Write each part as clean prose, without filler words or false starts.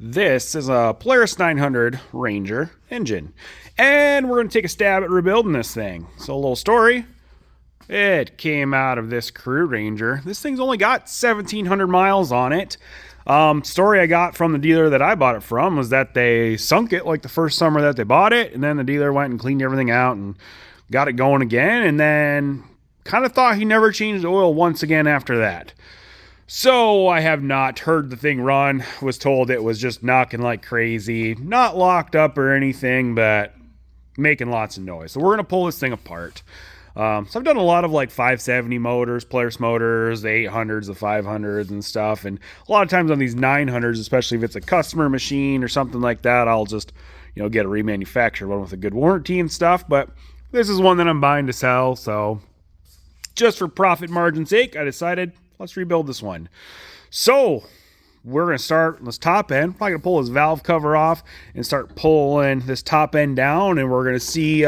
This is a Polaris 900 Ranger engine, and we're going to take a stab at rebuilding this thing. So a little story, it came out of this Crew Ranger. This thing's only got 1,700 miles on it. Story I got from the dealer that I bought it from was that they sunk it like the first summer that they bought it, and then the dealer went and cleaned everything out and got it going again, and then kind of thought he never changed the oil once again after that. So I have not heard the thing run. Was told it was just knocking like crazy. Not locked up or anything, but making lots of noise. So we're going to pull this thing apart. So I've done a lot of like 570 motors, Polaris motors, the 800s, the 500s and stuff. And a lot of times on these 900s, especially if it's a customer machine or something like that, I'll just, get a remanufactured one with a good warranty and stuff. But this is one that I'm buying to sell. So just for profit margin's sake, I decided let's rebuild this one. So we're going to start on this top end. Probably going to pull this valve cover off and start pulling this top end down. And we're going to see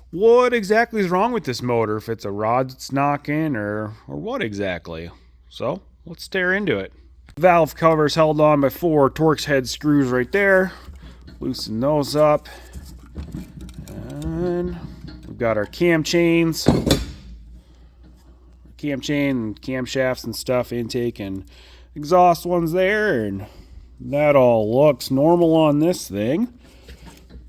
what exactly is wrong with this motor. If it's a rod that's knocking or what exactly. So let's tear into it. Valve cover is held on by 4 Torx head screws right there. Loosen those up. And we've got our cam chains. Cam chain and camshafts and stuff, intake and exhaust ones there, and that all looks normal on this thing.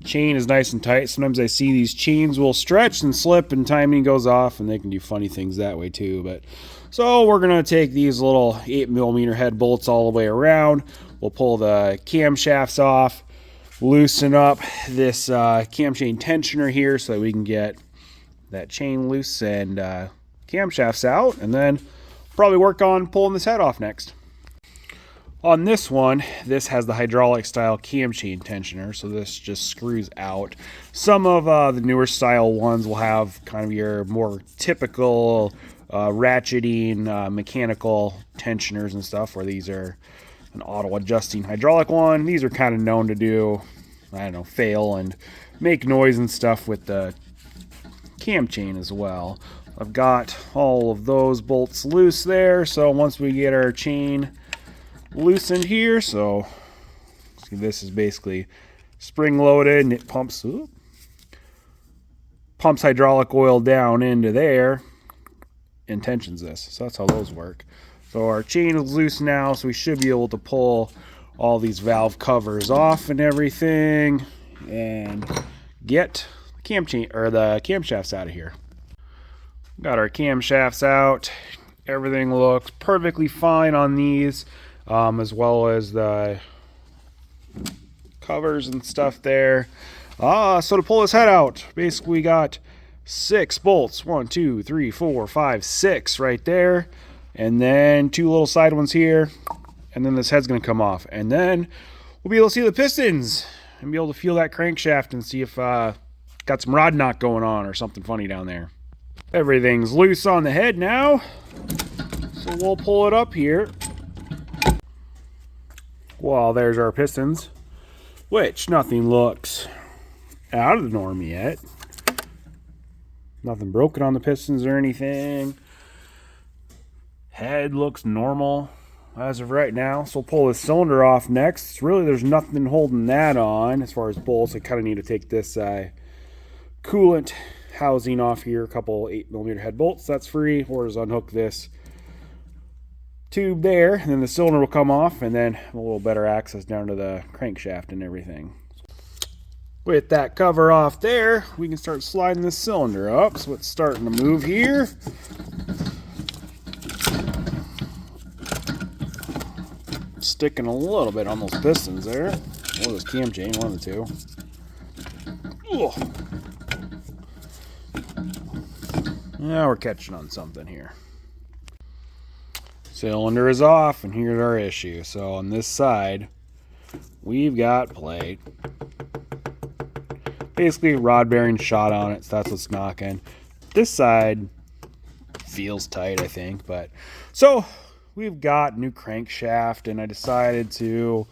Chain is nice and tight. Sometimes I see these chains will stretch and slip and timing goes off, and they can do funny things that way too. But so we're gonna take these little 8mm head bolts all the way around. We'll pull the camshafts off, loosen up this cam chain tensioner here so that we can get that chain loose and camshafts out, and then probably work on pulling this head off next. On this one, this has the hydraulic style cam chain tensioner, so this just screws out. Some of the newer style ones will have kind of your more typical ratcheting mechanical tensioners and stuff, where these are an auto adjusting hydraulic one. These are kind of known to do, fail and make noise and stuff with the cam chain as well. I've got all of those bolts loose there, so once we get our chain loosened here, so see, this is basically spring loaded and it pumps hydraulic oil down into there and tensions this. So that's how those work. So our chain is loose now, so we should be able to pull all these valve covers off and everything and get the cam chain or the camshafts out of here. Got our camshafts out. Everything looks perfectly fine on these, as well as the covers and stuff there. So to pull this head out, basically we got 6 bolts. 1, 2, 3, 4, 5, 6 right there. And then 2 little side ones here. And then this head's going to come off. And then we'll be able to see the pistons and be able to feel that crankshaft and see if got some rod knock going on or something funny down there. Everything's loose on the head now, so we'll pull it up here. Well, there's our pistons, which nothing looks out of the norm yet. Nothing broken on the pistons or anything. Head looks normal as of right now, so we'll pull this cylinder off next. Really, there's nothing holding that on as far as bolts. I kind of need to take this coolant housing off here, a couple 8mm head bolts, that's free, or just unhook this tube there, and then the cylinder will come off, and then a little better access down to the crankshaft and everything. With that cover off there, we can start sliding this cylinder up, so it's starting to move here. Sticking a little bit on those pistons there, or this cam chain, one of the two. Ugh. Now we're catching on something here. Cylinder is off, and here's our issue. So on this side, we've got plate. Basically, rod bearing shot on it, so that's what's knocking. This side feels tight, I think. But so we've got new crankshaft, and I decided to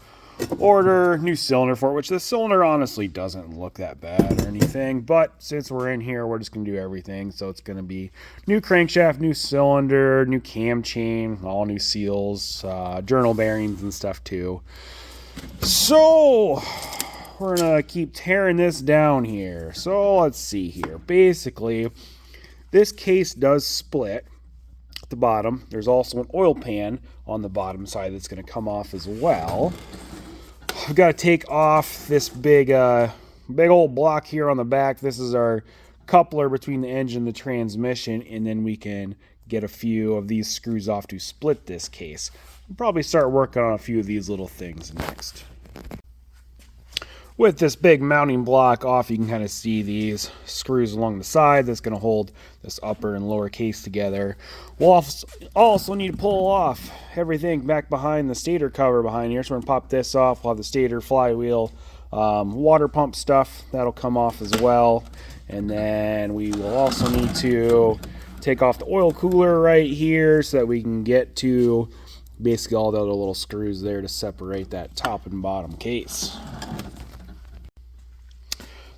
order new cylinder for it, which the cylinder honestly doesn't look that bad or anything, but since we're in here, we're just gonna do everything. So it's gonna be new crankshaft, new cylinder, new cam chain, all new seals, journal bearings and stuff too. So we're gonna keep tearing this down here. So let's see here. Basically, this case does split at the bottom. There's also an oil pan on the bottom side that's gonna come off as well. I've got to take off this big old block here on the back. This is our coupler between the engine and the transmission, and then we can get a few of these screws off to split this case. We'll probably start working on a few of these little things next. With this big mounting block off, you can kind of see these screws along the side that's going to hold this upper and lower case together. We'll also need to pull off everything back behind the stator cover behind here. So we're going to pop this off. We'll have the stator, flywheel, water pump stuff. That'll come off as well. And then we will also need to take off the oil cooler right here so that we can get to basically all the other little screws there to separate that top and bottom case.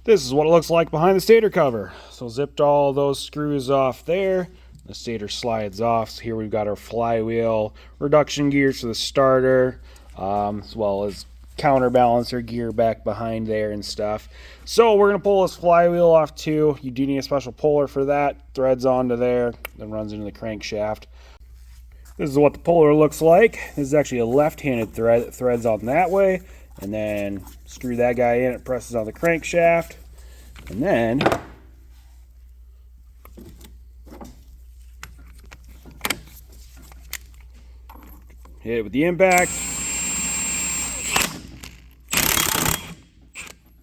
This is what it looks like behind the stator cover. So zipped all those screws off there. The stator slides off. So here we've got our flywheel, reduction gears for the starter, as well as counterbalancer gear back behind there and stuff. So we're going to pull this flywheel off too. You do need a special puller for that. Threads onto there, then runs into the crankshaft. This is what the puller looks like. This is actually a left-handed thread that threads on that way. And then screw that guy in, it presses on the crankshaft. And then hit it with the impact.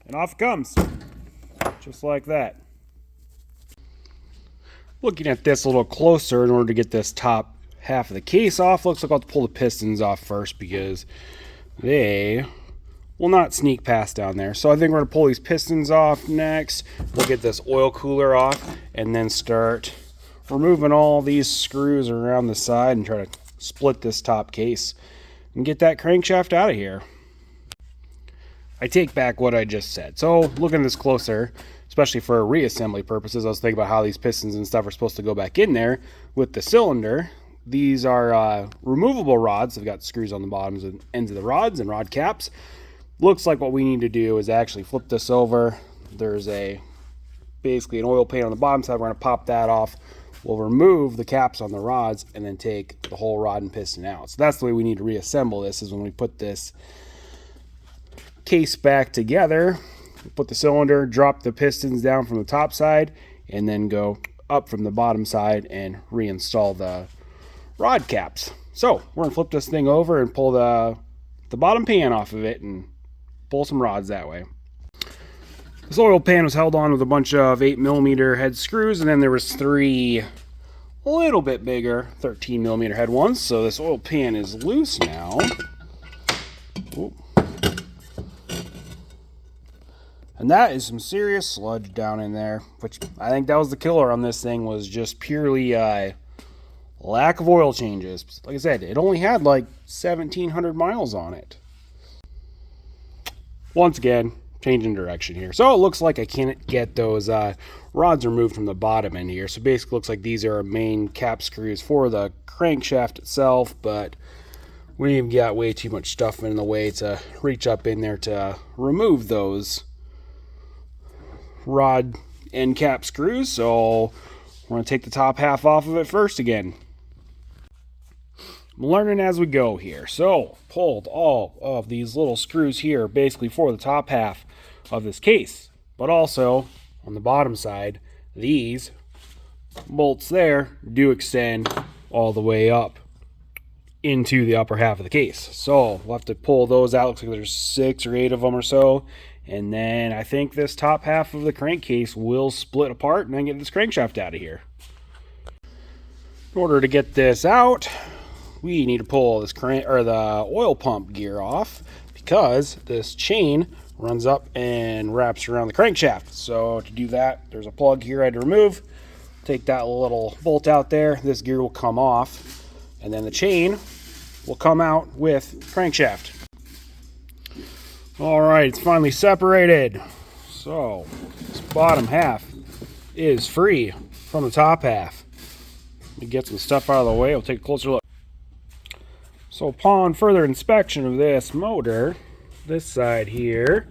And off it comes. Just like that. Looking at this a little closer in order to get this top half of the case off, looks like I'll have to pull the pistons off first because they will not sneak past down there. So I think we're going to pull these pistons off next. We'll get this oil cooler off and then start removing all these screws around the side and try to split this top case and get that crankshaft out of here. I take back what I just said. So looking at this closer, especially for reassembly purposes, I was thinking about how these pistons and stuff are supposed to go back in there with the cylinder. These are removable rods. They've got screws on the bottoms and ends of the rods and rod caps. Looks like what we need to do is actually flip this over. There's basically an oil pan on the bottom side. We're going to pop that off. We'll remove the caps on the rods and then take the whole rod and piston out. So that's the way we need to reassemble this, is when we put this case back together, put the cylinder, drop the pistons down from the top side, and then go up from the bottom side and reinstall the rod caps. So we're going to flip this thing over and pull the bottom pan off of it and pull some rods that way. This oil pan was held on with a bunch of 8mm head screws, and then there was 3 a little bit bigger 13mm head ones. So this oil pan is loose now. Ooh. And that is some serious sludge down in there, which I think that was the killer on this thing, was just purely lack of oil changes. Like I said, it only had like 1,700 miles on it. Once again, changing direction here. So it looks like I can't get those rods removed from the bottom end here. So basically looks like these are our main cap screws for the crankshaft itself, but we've got way too much stuff in the way to reach up in there to remove those rod end cap screws. So we're going to take the top half off of it first again. I'm learning as we go here. So pulled all of these little screws here basically for the top half of this case, but also on the bottom side, these bolts there do extend all the way up into the upper half of the case. So we'll have to pull those out. Looks like there's 6 or 8 of them or so. And then I think this top half of the crankcase will split apart and then get this crankshaft out of here. In order to get this out, we need to pull this the oil pump gear off, because this chain runs up and wraps around the crankshaft. So to do that, there's a plug here I had to remove. Take that little bolt out there. This gear will come off, and then the chain will come out with crankshaft. All right, it's finally separated. So this bottom half is free from the top half. Let me get some stuff out of the way. We'll take a closer look. So upon further inspection of this motor, this side here.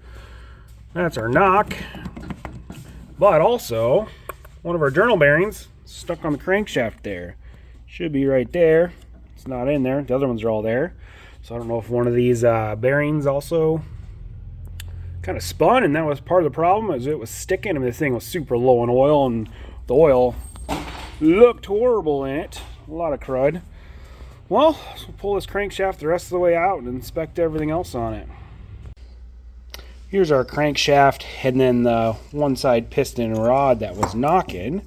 That's our knock. But also, one of our journal bearings stuck on the crankshaft there. Should be right there. It's not in there. The other ones are all there. So I don't know if one of these bearings also kind of spun, and that was part of the problem, as it was sticking. I mean, this thing was super low in oil, and the oil looked horrible in it. A lot of crud. Well, so we'll pull this crankshaft the rest of the way out and inspect everything else on it. Here's our crankshaft, and then the one side piston rod that was knocking.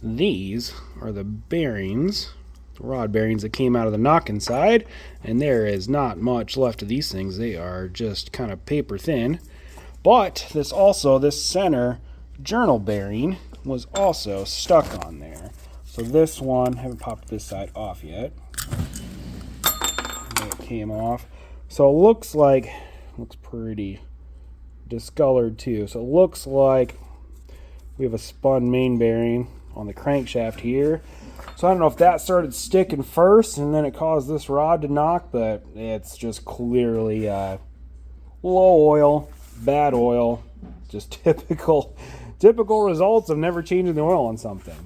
These are the bearings, the rod bearings that came out of the knocking side, and there is not much left of these things. They are just kind of paper thin. But this center journal bearing was also stuck on there. So this one, haven't popped this side off yet. It came off. So it looks pretty discolored too. So it looks like we have a spun main bearing on the crankshaft here. So I don't know if that started sticking first and then it caused this rod to knock, but it's just clearly low oil, bad oil, just typical results of never changing the oil on something.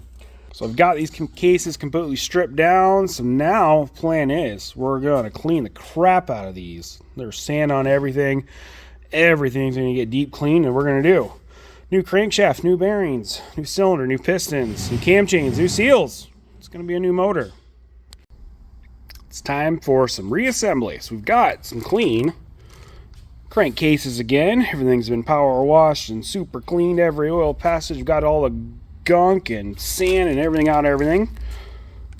So I've got these cases completely stripped down. So now plan is we're going to clean the crap out of these. There's sand on everything. Everything's going to get deep clean, and we're going to do new crankshaft, new bearings, new cylinder, new pistons, new cam chains, new seals. It's going to be a new motor. It's time for some reassembly. So we've got some clean crankcases again. Everything's been power washed and super cleaned. Every oil passage, we've got all the gunk and sand and everything out of everything.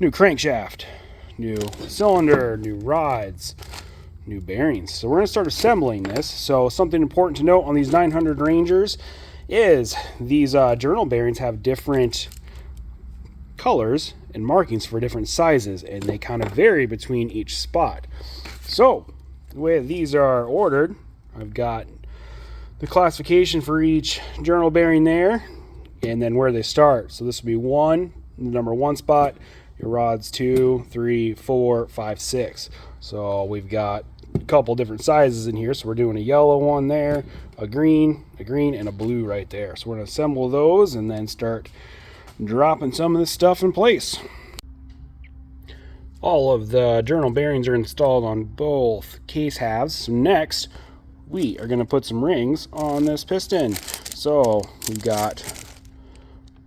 New crankshaft, new cylinder, new rods, new bearings. So we're going to start assembling this. So something important to note on these 900 Rangers is these journal bearings have different colors and markings for different sizes, and they kind of vary between each spot. So the way these are ordered, I've got the classification for each journal bearing there, and then where they start. So this will be 1, the number 1 spot, your rods 2, 3, 4, 5, 6. So we've got a couple different sizes in here. So we're doing a yellow one there, a green, and a blue right there. So we're going to assemble those and then start dropping some of this stuff in place. All of the journal bearings are installed on both case halves. So next, we are going to put some rings on this piston. So we've got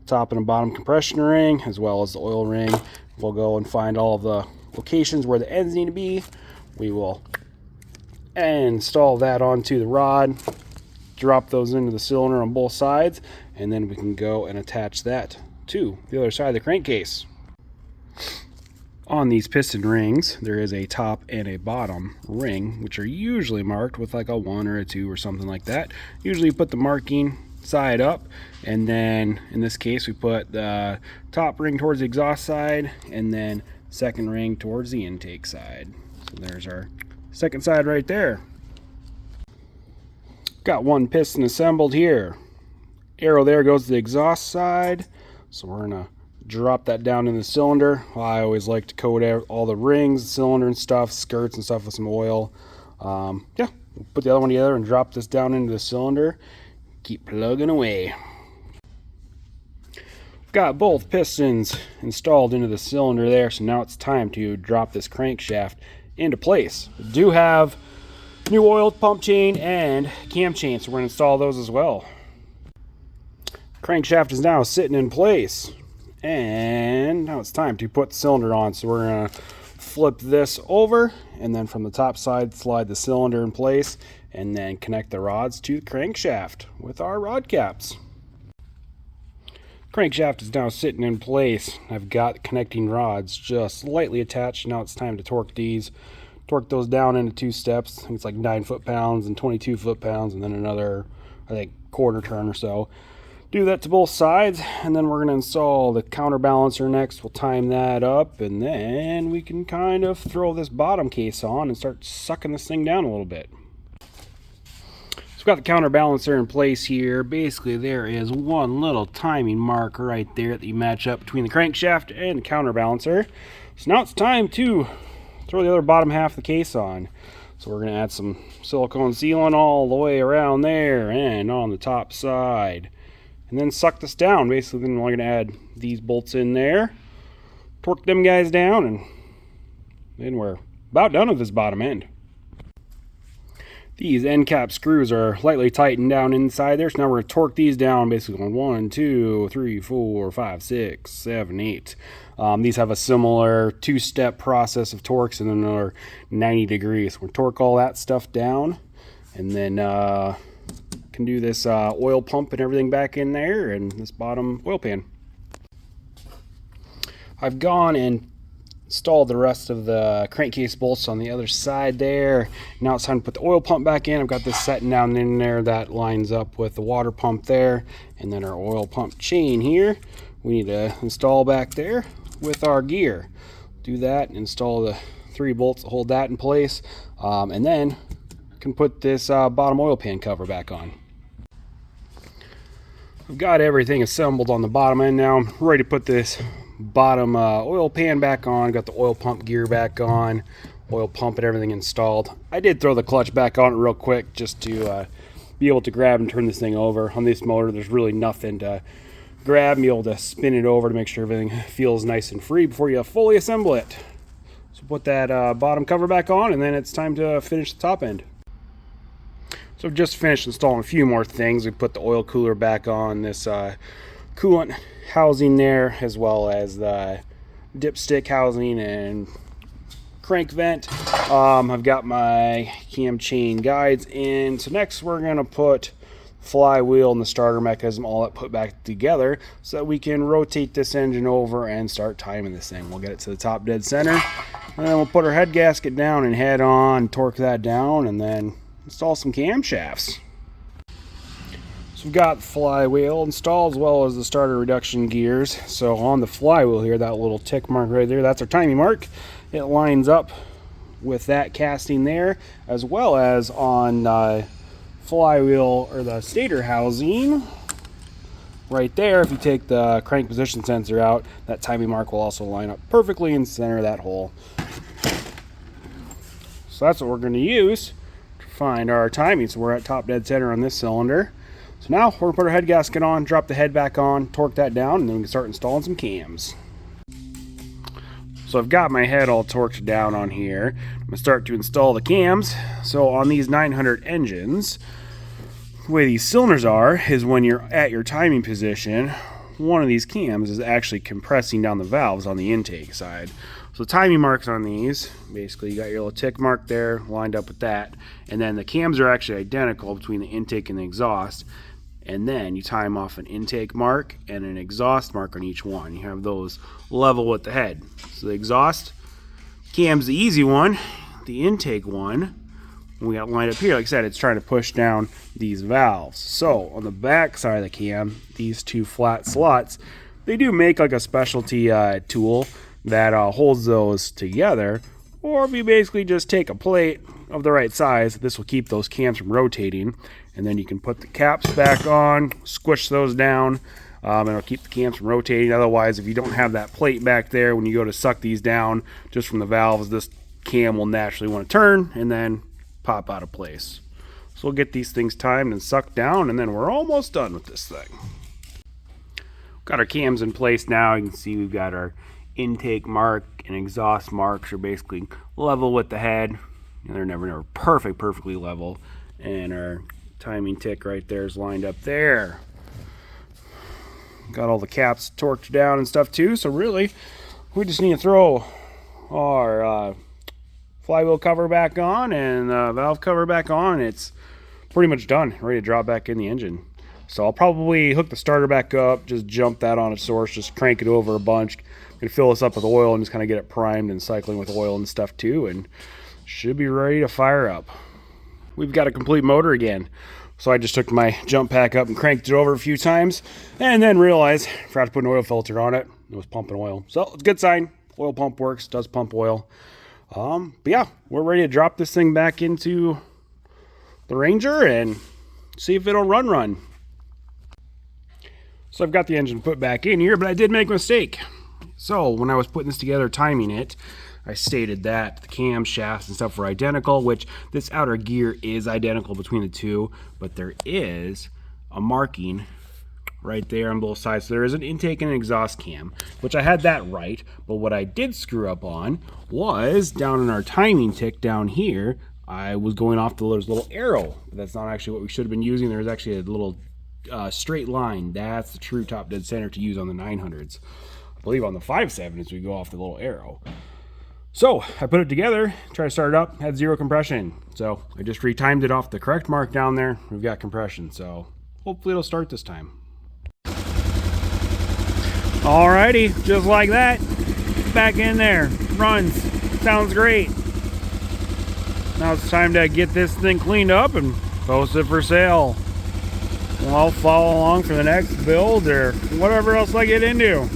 top and a bottom compression ring as well as the oil ring. We'll go and find all of the locations where the ends need to be. We will install that onto the rod, drop those into the cylinder on both sides, and then we can go and attach that to the other side of the crankcase. On these piston rings, there is a top and a bottom ring, which are usually marked with like a 1 or a 2 or something like that. Usually you put the marking side up, and then in this case we put the top ring towards the exhaust side and then second ring towards the intake side. So there's our second side right there. Got one piston assembled here. Arrow there goes to the exhaust side, so we're gonna drop that down in the cylinder. I always like to coat all the rings, the cylinder and stuff, skirts and stuff with some oil. Yeah, we'll put the other one together and drop this down into the cylinder. Keep plugging away. Got both pistons installed into the cylinder there, so now it's time to drop this crankshaft into place. We do have new oil pump chain and cam chain, so we're going to install those as well. Crankshaft is now sitting in place, and now it's time to put the cylinder on. So we're going to flip this over, and then from the top side slide the cylinder in place, and then connect the rods to the crankshaft with our rod caps. Crankshaft is now sitting in place. I've got connecting rods just slightly attached. Now it's time to torque these. Torque those down into 2 steps. I think it's like 9 foot-pounds and 22 foot-pounds, and then another, I think, quarter turn or so. Do that to both sides, and then we're going to install the counterbalancer next. We'll time that up, and then we can kind of throw this bottom case on and start sucking this thing down a little bit. So we've got the counterbalancer in place here. Basically, there is one little timing mark right there that you match up between the crankshaft and the counterbalancer. So now it's time to throw the other bottom half of the case on. So we're going to add some silicone sealant all the way around there and on the top side. And then suck this down. Basically, then we're going to add these bolts in there, torque them guys down, and then we're about done with this bottom end. These end cap screws are lightly tightened down inside there, so now we're going to torque these down basically on 1, 2, 3, 4, 5, 6, 7, 8. These have a similar two-step process of torques and another 90 degrees. We'll torque all that stuff down, and then can do this oil pump and everything back in there and this bottom oil pan. I've gone and installed the rest of the crankcase bolts on the other side there. Now it's time to put the oil pump back in. I've got this setting down in there that lines up with the water pump there, and then our oil pump chain here we need to install back there with our gear. Do that and install the 3 bolts that hold that in place, and then can put this bottom oil pan cover back on. I've got everything assembled on the bottom end now. I'm ready to put this bottom oil pan back on. Got the oil pump gear back on, oil pump and everything installed. I did throw the clutch back on it real quick just to be able to grab and turn this thing over. On this motor there's really nothing to grab and be able to spin it over to make sure everything feels nice and free before you fully assemble it. So put that bottom cover back on, and then it's time to finish the top end. So I've just finished installing a few more things. We put the oil cooler back on, this coolant housing there, as well as the dipstick housing and crank vent. I've got my cam chain guides in. So next we're going to put flywheel and the starter mechanism all that put back together so that we can rotate this engine over and start timing this thing. We'll get it to the top dead center, and then we'll put our head gasket down and head on, torque that down, and then install some camshafts. So we've got the flywheel installed as well as the starter reduction gears. So on the flywheel here, that little tick mark right there, that's our timing mark. It lines up with that casting there, as well as on flywheel or the stator housing right there. If you take the crank position sensor out, that timing mark will also line up perfectly in the center of that hole. So that's what we're going to use to find our timing. So we're at top dead center on this cylinder. So now we're going to put our head gasket on, drop the head back on, torque that down, and then we can start installing some cams. So I've got my head all torqued down on here. I'm going to start to install the cams. So on these 900 engines, the way these cylinders are is when you're at your timing position, one of these cams is actually compressing down the valves on the intake side. So timing marks on these, basically you got your little tick mark there lined up with that, and then the cams are actually identical between the intake and the exhaust, and then you time off an intake mark and an exhaust mark on each one. You have those level with the head. So the exhaust cam's the easy one. The intake one, we got lined up here, like I said, it's trying to push down these valves. So on the back side of the cam, these 2 flat slots, they do make like a specialty tool that holds those together. Or if you basically just take a plate of the right size, this will keep those cams from rotating, and then you can put the caps back on, squish those down, and it'll keep the cams from rotating. Otherwise, if you don't have that plate back there, when you go to suck these down just from the valves, this cam will naturally want to turn and then pop out of place. So we'll get these things timed and sucked down, and then we're almost done with this thing. Got our cams in place now. You can see we've got our intake mark and exhaust marks are basically level with the head. They're never perfectly level, and our timing tick right there is lined up there. Got all the caps torqued down and stuff too, so really we just need to throw our flywheel cover back on and valve cover back on, and it's pretty much done, ready to drop back in the engine. So I'll probably hook the starter back up, just jump that on its source, just crank it over a bunch, gonna fill this up with oil and just kind of get it primed and cycling with oil and stuff too, and should be ready to fire up. We've got a complete motor again. So I just took my jump pack up and cranked it over a few times, and then realized I forgot to put an oil filter on it. It was pumping oil. So it's a good sign. Oil pump works, does pump oil. But yeah, we're ready to drop this thing back into the Ranger and see if it'll run. So I've got the engine put back in here, but I did make a mistake. So when I was putting this together, timing it, I stated that the camshafts and stuff were identical, which this outer gear is identical between the two, but there is a marking right there on both sides. So there is an intake and an exhaust cam, which I had that right, but what I did screw up on was down in our timing tick down here, I was going off the little arrow. That's not actually what we should have been using. There's actually a little straight line. That's the true top dead center to use on the 900s. I believe on the 5.7s we go off the little arrow. So I put it together, try to start it up, had 0 compression. So I just retimed it off the correct mark down there. We've got compression, so hopefully it'll start this time. Alrighty, just like that, back in there, runs, sounds great. Now it's time to get this thing cleaned up and post it for sale. And I'll follow along for the next build or whatever else I get into.